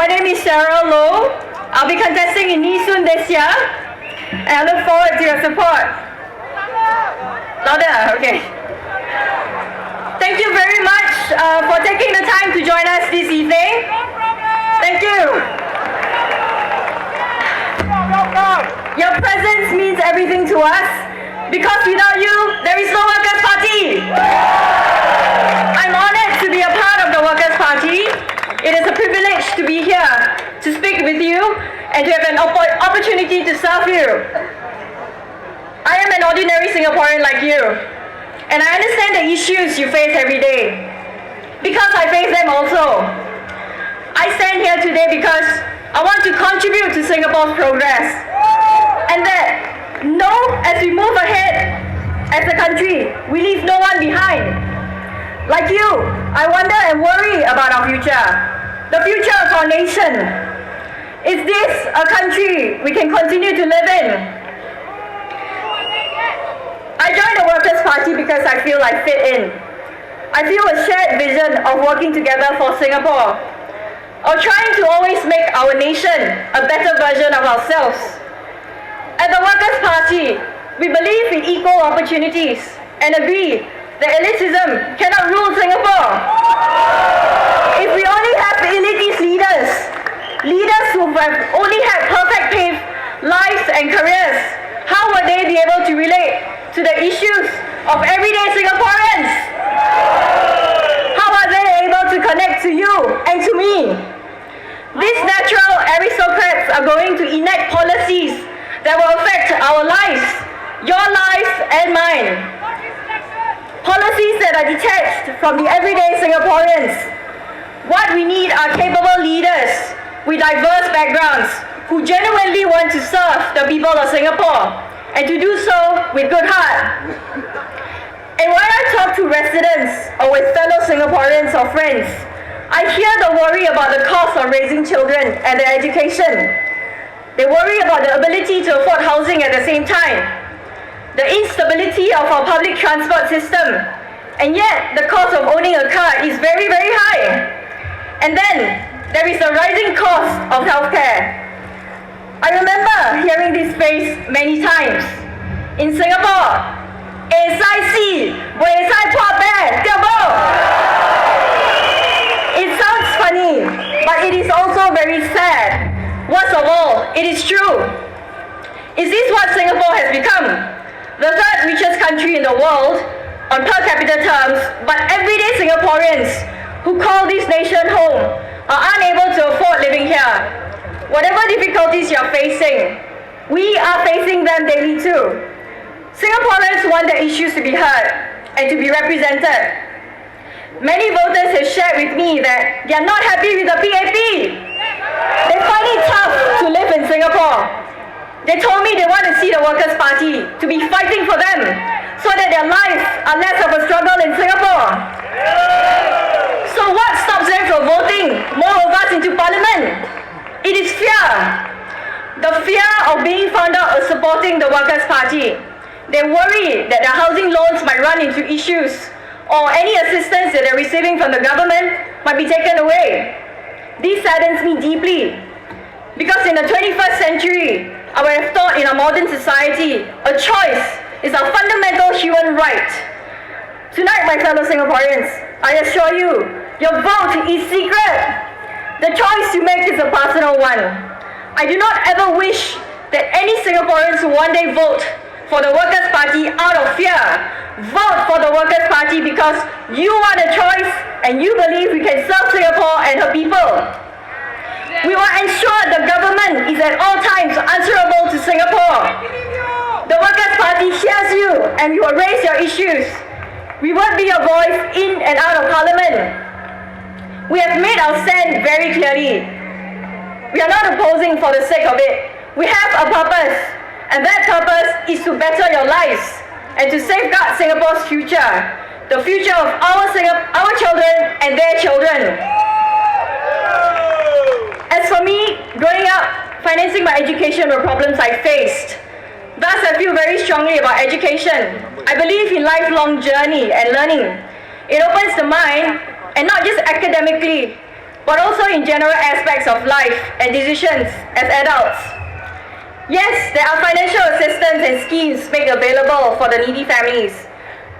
My name is Sarah Low. I'll be contesting in Nee Soon this year, and I look forward to your support. Louder, okay. Thank you very much for taking the time to join us this evening. Thank you. Your presence means everything to us, because without you, there is no Workers' Party. I'm honored to be a part of the Workers' Party. It is a privilege to be here to speak with you and to have an opportunity to serve you. I am an ordinary Singaporean like you, and I understand the issues you face every day, because I face them also. I stand here today because I want to contribute to Singapore's progress, and that as we move ahead as a country, we leave no one behind. Like you, I wonder and worry about our future, the future of our nation. Is this a country we can continue to live in? I joined the Workers' Party because I feel I fit in. I feel a shared vision of working together for Singapore, or trying to always make our nation a better version of ourselves. At the Workers' Party, we believe in equal opportunities and agree that elitism cannot rule Singapore. If we only have elitist leaders who have only had perfect paved lives and careers, how would they be able to relate to the issues of everyday Singaporeans? How are they able to connect to you and to me? These natural aristocrats are going to enact policies that will affect our lives, your lives and mine. Policies that are detached from the everyday Singaporeans. What we need are capable leaders with diverse backgrounds who genuinely want to serve the people of Singapore, and to do so with good heart. And when I talk to residents or with fellow Singaporeans or friends, I hear the worry about the cost of raising children and their education. They worry about the ability to afford housing at the same time, the instability of our public transport system, and yet the cost of owning a car is very, very high. And then there is the rising cost of healthcare. I remember hearing this phrase many times. In Singapore, it sounds funny, but it is also very sad. Worst of all, it is true. Is this what Singapore has become? The third richest country in the world on per capita terms, but everyday Singaporeans who call this nation home are unable to afford living here. Whatever difficulties you're facing, we are facing them daily too. Singaporeans want their issues to be heard and to be represented. Many voters have shared with me that they are not happy with the PAP. They find it tough to live in Singapore. They told me they want to see the Workers' Party to be fighting for them so that their lives are less of a struggle in Singapore. So what stops them from voting more of us into Parliament? It is fear. The fear of being found out as supporting the Workers' Party. They worry that their housing loans might run into issues, or any assistance that they're receiving from the government might be taken away. This saddens me deeply, because in the 21st century, I would have thought in a modern society, a choice is a fundamental human right. Tonight, my fellow Singaporeans, I assure you, your vote is secret. The choice you make is a personal one. I do not ever wish that any Singaporeans who one day vote for the Workers' Party out of fear, vote for the Workers' Party because you want a choice and you believe we can serve Singapore and her people. We will ensure the government is at all times answerable to Singapore. The Workers' Party hears you and we will raise your issues. We will be your voice in and out of Parliament. We have made our stand very clearly. We are not opposing for the sake of it. We have a purpose, and that purpose is to better your lives and to safeguard Singapore's future, the future of our children and their children. As for me, growing up, financing my education were problems I faced. Thus, I feel very strongly about education. I believe in lifelong journey and learning. It opens the mind, and not just academically, but also in general aspects of life and decisions as adults. Yes, there are financial assistance and schemes made available for the needy families,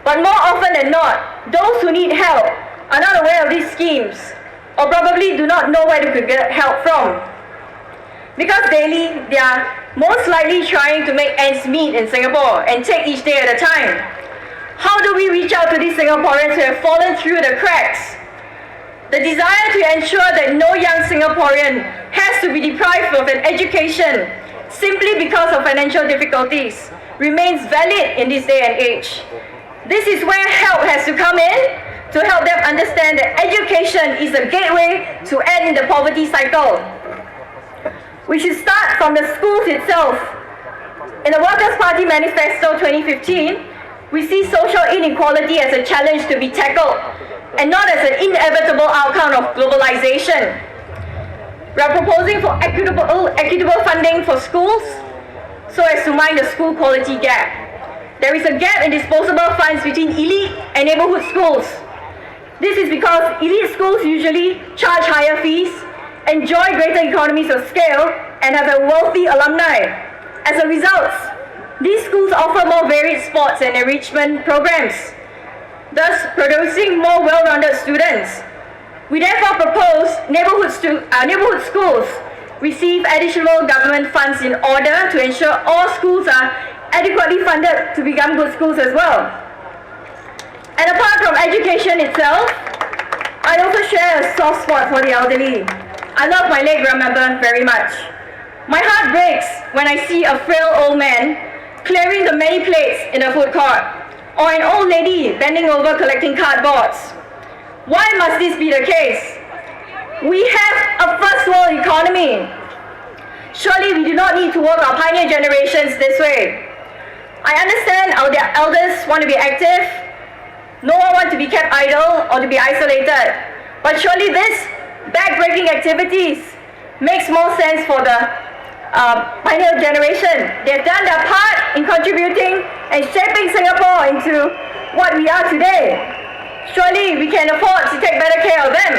but more often than not, those who need help are not aware of these schemes or probably do not know where they could get help from. Because daily, they are most likely trying to make ends meet in Singapore and take each day at a time. How do we reach out to these Singaporeans who have fallen through the cracks? The desire to ensure that no young Singaporean has to be deprived of an education simply because of financial difficulties remains valid in this day and age. This is where help has to come in to help them understand that education is a gateway to end the poverty cycle. We should start from the schools itself. In the Workers' Party Manifesto 2015, we see social inequality as a challenge to be tackled and not as an inevitable outcome of globalization. We are proposing for equitable funding for schools so as to mind the school quality gap. There is a gap in disposable funds between elite and neighborhood schools. This is because elite schools usually charge higher fees, enjoy greater economies of scale, and have a wealthy alumni. As a result, these schools offer more varied sports and enrichment programs, thus producing more well-rounded students. We therefore propose neighborhood schools receive additional government funds in order to ensure all schools are adequately funded to become good schools as well. And apart from education itself, I also share a soft spot for the elderly. I love my late grandmother very much. My heart breaks when I see a frail old man clearing the many plates in a food court, or an old lady bending over collecting cardboards. Why must this be the case? We have a first world economy. Surely we do not need to work our pioneer generations this way. I understand our elders want to be active. No one wants to be kept idle or to be isolated. But surely this back-breaking activities makes more sense for the pioneer generation. They've done their part in contributing and shaping Singapore into what we are today. Surely we can afford to take better care of them.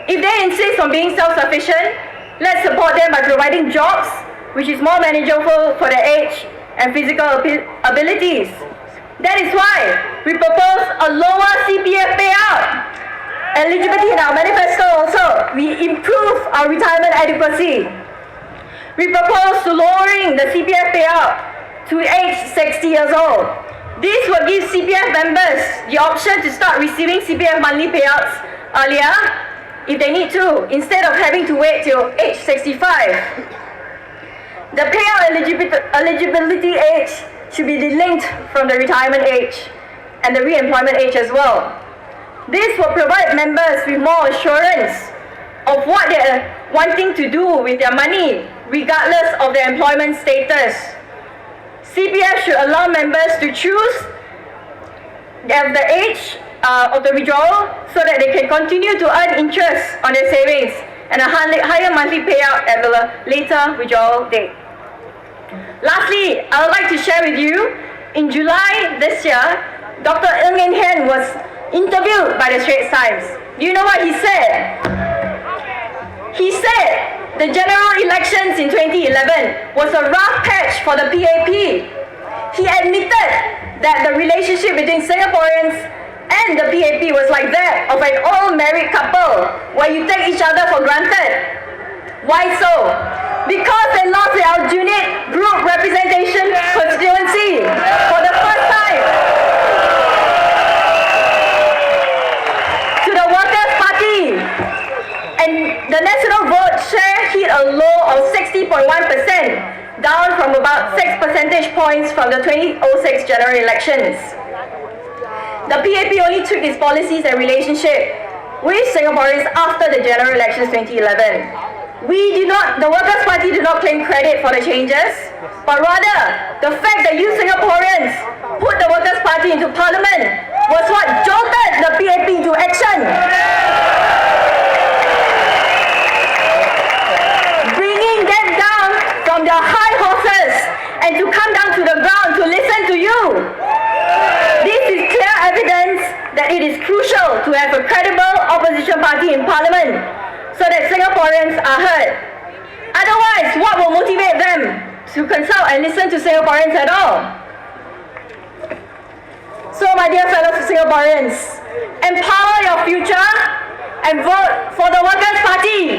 If they insist on being self-sufficient, let's support them by providing jobs which is more manageable for their age and physical abilities. That is why we propose a lower CPF payout. Eligibility in our manifesto also, we improve our retirement adequacy. We propose to lowering the CPF payout to age 60 years old. This will give CPF members the option to start receiving CPF monthly payouts earlier if they need to, instead of having to wait till age 65. The payout eligibility age should be delinked from the retirement age and the re-employment age as well. This will provide members with more assurance of what they are wanting to do with their money, regardless of their employment status. CPF should allow members to choose the age of the withdrawal so that they can continue to earn interest on their savings and a higher monthly payout at the later withdrawal date. Lastly, I would like to share with you, in July this year, Dr. Ng Eng Hen was interviewed by the Straits Times. Do you know what he said? He said the general elections in 2011 was a rough patch for the PAP. He admitted that the relationship between Singaporeans and the PAP was like that of an old married couple, where you take each other for granted. Why so? Because they lost the Aljunied group representation constituency for the first time to the Workers' Party. And the national vote share hit a low of 60.1%, down from about 6 percentage points from the 2006 general elections. The PAP only took its policies and relationship with Singaporeans after the general elections 2011. The Workers' Party do not claim credit for the changes, but rather the fact that you Singaporeans put the Workers' Party into Parliament was what jolted the PAP into action. Bringing them down from their high horses and to come down to the ground to listen to you. This is clear evidence that it is crucial to have a credible opposition party in Parliament so that Singaporeans are heard. Otherwise, what will motivate them to consult and listen to Singaporeans at all? So, my dear fellow Singaporeans, empower your future and vote for the Workers' Party.